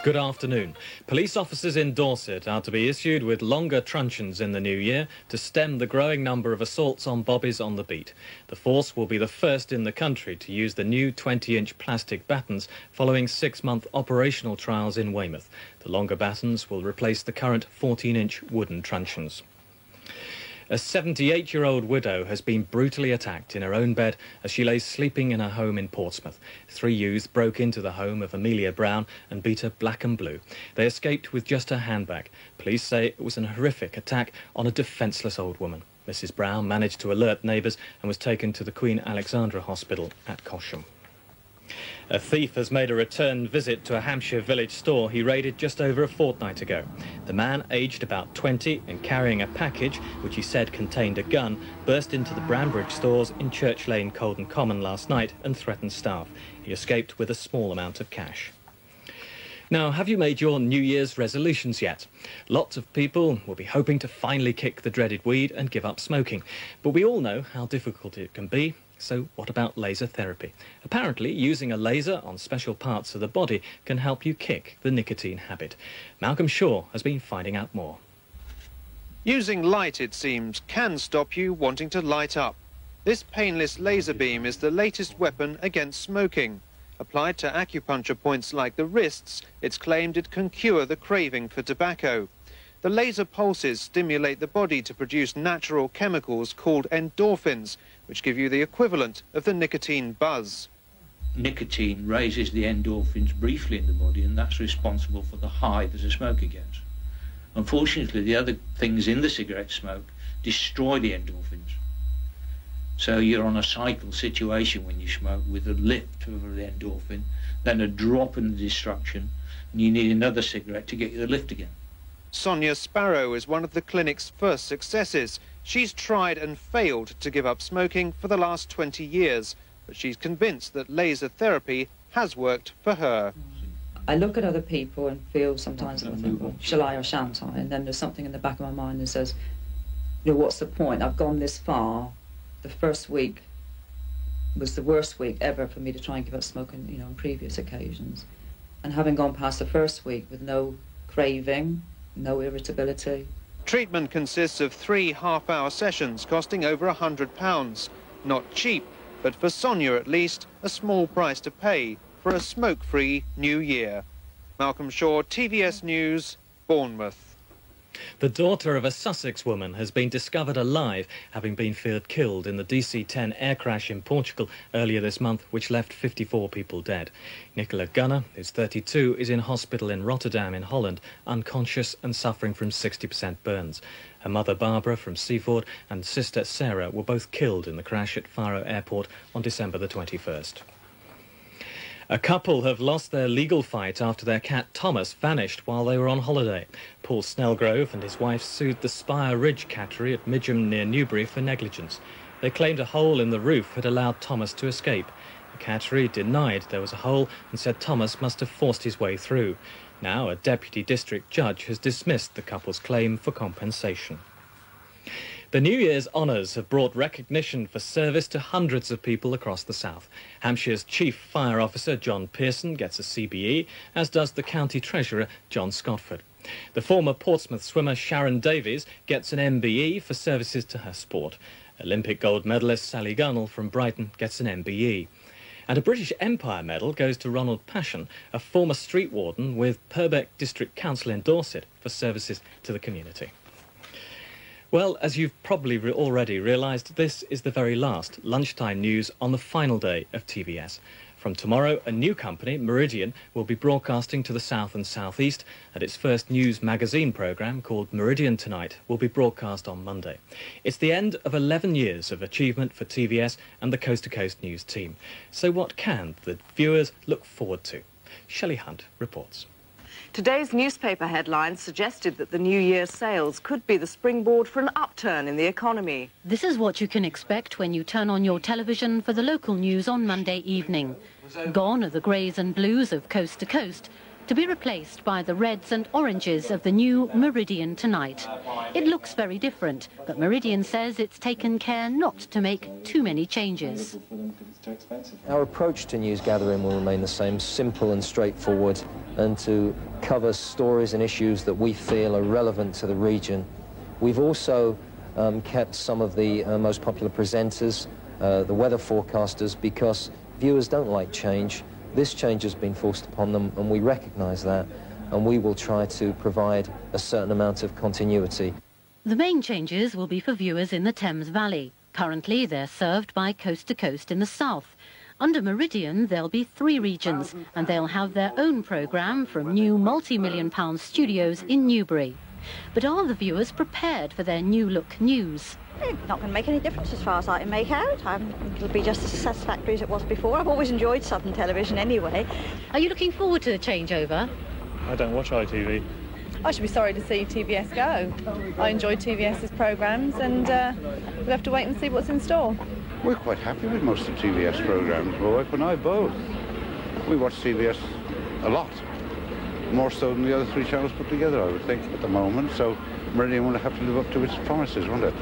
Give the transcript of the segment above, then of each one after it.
Good afternoon. Police officers in Dorset are to be issued with longer truncheons in the new year to stem the growing number of assaults on bobbies on the beat. The force will be the first in the country to use the new 20-inch plastic batons following 6-month operational trials in Weymouth. The longer batons will replace the current 14-inch wooden truncheons. A 78-year-old widow has been brutally attacked in her own bed as she lay sleeping in her home in Portsmouth. 3 youths broke into the home of Amelia Brown and beat her black and blue. They escaped with just her handbag. Police say it was an horrific attack on a defenceless old woman. Mrs. Brown managed to alert neighbours and was taken to the Queen Alexandra Hospital at Cosham. A thief has made a return visit to a Hampshire village store he raided just over a fortnight ago. The man, aged about 20 and carrying a package which he said contained a gun, burst into the Branbridge stores in Church Lane, Colden Common last night and threatened staff. He escaped with a small amount of cash. Now, have you made your New Year's resolutions yet? Lots of people will be hoping to finally kick the dreaded weed and give up smoking. But we all know how difficult it can be. So what about laser therapy? Apparently, using a laser on special parts of the body can help you kick the nicotine habit. Malcolm Shaw has been finding out more. Using light, it seems, can stop you wanting to light up. This painless laser beam is the latest weapon against smoking. Applied to acupuncture points like the wrists, it's claimed it can cure the craving for tobacco. The laser pulses stimulate the body to produce natural chemicals called endorphins, which give you the equivalent of the nicotine buzz. Nicotine raises the endorphins briefly in the body, and that's responsible for the high that a smoker gets. Unfortunately, the other things in the cigarette smoke destroy the endorphins. So you're on a cycle situation when you smoke, with a lift of the endorphin, then a drop in the destruction, and you need another cigarette to get you the lift again. Sonia Sparrow is one of the clinic's first successes. She's tried and failed to give up smoking for the last 20 years, but she's convinced that laser therapy has worked for her. I look at other people and feel sometimes that I think, well, shall I or shan't I? And then there's something in the back of my mind that says, you know, what's the point? I've gone this far. The first week was the worst week ever for me to try and give up smoking, you know, on previous occasions. And having gone past the first week with no craving, no irritability. Treatment consists of 3 half-hour sessions costing over £100. Not cheap, but for Sonia at least, a small price to pay for a smoke-free new year. Malcolm Shaw, TVS News, Bournemouth. The daughter of a Sussex woman has been discovered alive, having been feared killed in the DC-10 air crash in Portugal earlier this month, which left 54 people dead. Nicola Gunner, who's 32, is in hospital in Rotterdam in Holland, unconscious and suffering from 60% burns. Her mother Barbara from Seaford and sister Sarah were both killed in the crash at Faro Airport on December the 21st. A couple have lost their legal fight after their cat Thomas vanished while they were on holiday. Paul Snellgrove and his wife sued the Spire Ridge cattery at Midgham near Newbury for negligence. They claimed a hole in the roof had allowed Thomas to escape. The cattery denied there was a hole and said Thomas must have forced his way through. Now a deputy district judge has dismissed the couple's claim for compensation. The New Year's honours have brought recognition for service to hundreds of people across the south. Hampshire's Chief Fire Officer John Pearson gets a CBE, as does the County Treasurer John Scotford. The former Portsmouth swimmer Sharon Davies gets an MBE for services to her sport. Olympic gold medalist Sally Gunnell from Brighton gets an MBE. And a British Empire medal goes to Ronald Passion, a former street warden with Purbeck District Council in Dorset, for services to the community. Well, as you've probably already realised, this is the very last lunchtime news on the final day of TVS. From tomorrow, a new company, Meridian, will be broadcasting to the south and southeast, and its first news magazine programme, called Meridian Tonight, will be broadcast on Monday. It's the end of 11 years of achievement for TVS and the Coast to Coast news team. So what can the viewers look forward to? Shelley Hunt reports. Today's newspaper headlines suggested that the New Year's sales could be the springboard for an upturn in the economy. This is what you can expect when you turn on your television for the local news on Monday evening. Gone are the greys and blues of Coast to Coast, to be replaced by the reds and oranges of the new Meridian Tonight. It looks very different, but Meridian says it's taken care not to make too many changes. Our approach to news gathering will remain the same, simple and straightforward, and to covers stories and issues that we feel are relevant to the region. We've also kept some of the most popular presenters, the weather forecasters, because viewers don't like change. This change has been forced upon them, and we recognise that, and we will try to provide a certain amount of continuity. The main changes will be for viewers in the Thames Valley. Currently, they're served by Coast to Coast in the south. Under Meridian, there'll be 3 regions, and they'll have their own programme from new multi-million-pound studios in Newbury. But are the viewers prepared for their new-look news? It's not going to make any difference as far as I can make out. I think it'll be just as satisfactory as it was before. I've always enjoyed Southern television anyway. Are you looking forward to the changeover? I don't watch ITV. I should be sorry to see TVS go. I enjoy TVS's programmes, and we'll have to wait and see what's in store. We're quite happy with most of TVS programmes. My wife and I both. We watch TVS a lot. More so than the other 3 channels put together, I would think, at the moment. So Meridian will have to live up to its promises, won't it?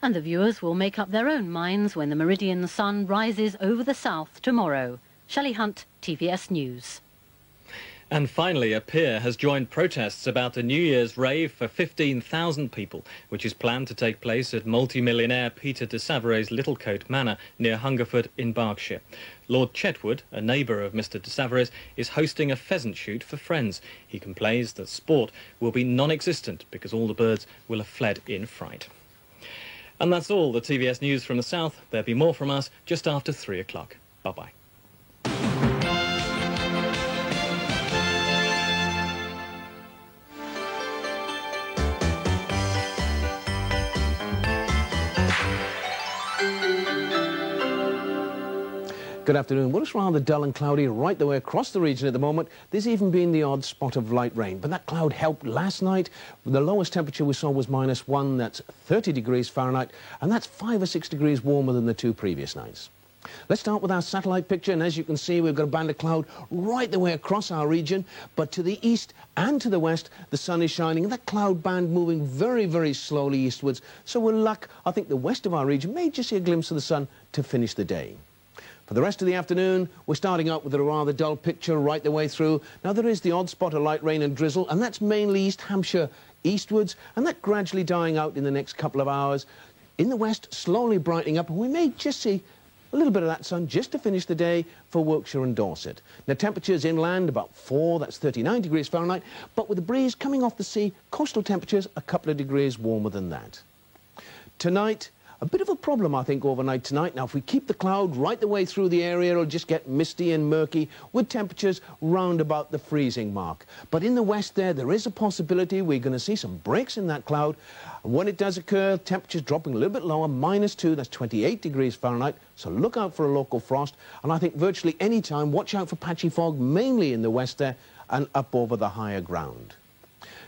And the viewers will make up their own minds when the Meridian sun rises over the south tomorrow. Shelley Hunt, TVS News. And finally, a peer has joined protests about the New Year's rave for 15,000 people, which is planned to take place at multi-millionaire Peter de Savary's Littlecote Manor near Hungerford in Berkshire. Lord Chetwood, a neighbour of Mr de Savary's, is hosting a pheasant shoot for friends. He complains that sport will be non-existent because all the birds will have fled in fright. And that's all the TVS news from the south. There'll be more from us just after 3 o'clock. Bye-bye. Good afternoon. Well, it's rather dull and cloudy right the way across the region at the moment. There's even been the odd spot of light rain, but that cloud helped last night. The lowest temperature we saw was -1, that's 30 degrees Fahrenheit, and that's 5 or 6 degrees warmer than the 2 previous nights. Let's start with our satellite picture, and as you can see, we've got a band of cloud right the way across our region, but to the east and to the west, the sun is shining, and that cloud band moving very, very slowly eastwards. So with luck, I think the west of our region may just see a glimpse of the sun to finish the day. For the rest of the afternoon, we're starting out with a rather dull picture right the way through. Now, there is the odd spot of light rain and drizzle, and that's mainly East Hampshire eastwards, and that gradually dying out in the next couple of hours. In the west, slowly brightening up, and we may just see a little bit of that sun just to finish the day for Wiltshire and Dorset. Now, temperatures inland about 4, that's 39 degrees Fahrenheit, but with the breeze coming off the sea, coastal temperatures a couple of degrees warmer than that. Tonight, a bit of a problem, I think, overnight tonight. Now, if we keep the cloud right the way through the area, it'll just get misty and murky with temperatures round about the freezing mark. But in the west there is a possibility we're going to see some breaks in that cloud. And when it does occur, temperatures dropping a little bit lower, -2, that's 28 degrees Fahrenheit. So look out for a local frost. And I think virtually any time, watch out for patchy fog, mainly in the west there and up over the higher ground.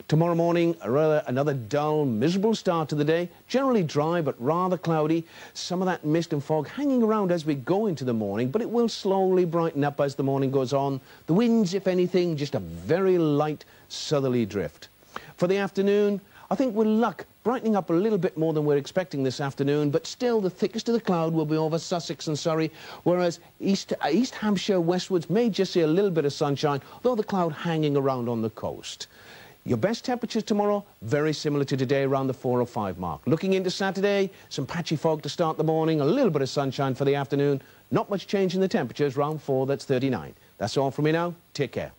Tomorrow morning, another dull, miserable start to the day. Generally dry, but rather cloudy. Some of that mist and fog hanging around as we go into the morning, but it will slowly brighten up as the morning goes on. The winds, if anything, just a very light southerly drift. For the afternoon, I think with luck, brightening up a little bit more than we're expecting this afternoon, but still the thickest of the cloud will be over Sussex and Surrey, whereas East Hampshire westwards may just see a little bit of sunshine, though the cloud hanging around on the coast. Your best temperatures tomorrow, very similar to today, around the 4 or 5 mark. Looking into Saturday, some patchy fog to start the morning, a little bit of sunshine for the afternoon. Not much change in the temperatures, around 4, that's 39. That's all from me now. Take care.